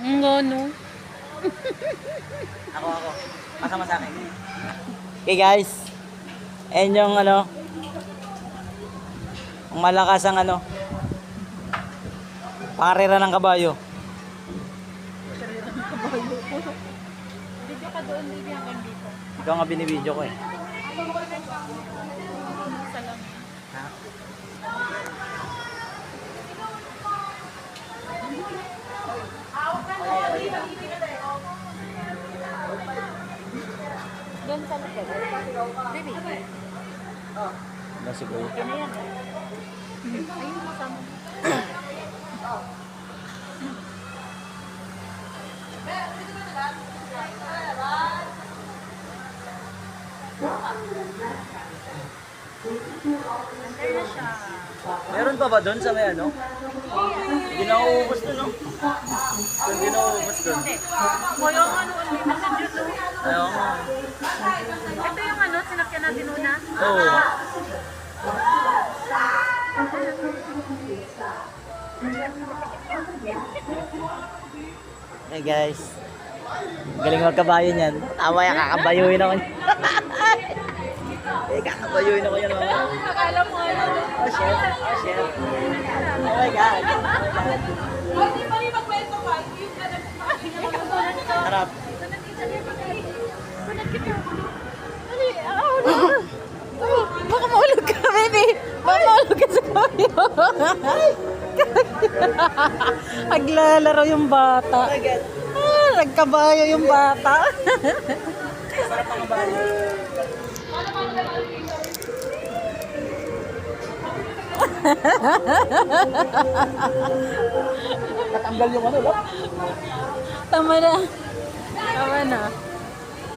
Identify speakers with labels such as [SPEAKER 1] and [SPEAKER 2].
[SPEAKER 1] Ano?
[SPEAKER 2] Ako. Kasama sa akin. Okay guys. Ayan yung ano. Ang malakas ang ano. Pangarera ng kabayo.
[SPEAKER 1] Video ka doon, baby, hanggang dito.
[SPEAKER 2] Ikaw nga binibidyo ko eh.
[SPEAKER 1] Salam.
[SPEAKER 2] Ha?
[SPEAKER 1] Doon sa likod. Baby.
[SPEAKER 2] Ano siguro?
[SPEAKER 1] Yan na yan. Ayun, kasama. Under na siya.
[SPEAKER 2] Meron pa ba doon sa may ano? Hindi na uubos doon, no? Hindi na uubos doon.
[SPEAKER 1] O yung ano, nasa dito.
[SPEAKER 2] Ayaw nga.
[SPEAKER 1] Ito yung ano, sinakyan natin una.
[SPEAKER 2] Oo. Hey guys. Galing magkabayo niyan. Tawa yan, kakabayuin ako niyan. Kakabayuin ako yan, mama.
[SPEAKER 1] Akala mo ano.
[SPEAKER 2] Oh shit. Oh my God.
[SPEAKER 1] Hindi pa rin magkwento ka.
[SPEAKER 2] Harap.
[SPEAKER 1] Baka maulog ka, baby. Baka maulog ka sa kabayo. Naglalaro yung bata.
[SPEAKER 2] Oh my God.
[SPEAKER 1] Nagkabayo yung bata.
[SPEAKER 2] Sarap ang kabayo. Natanggal yung ano, no?
[SPEAKER 1] Tama na. Tama na.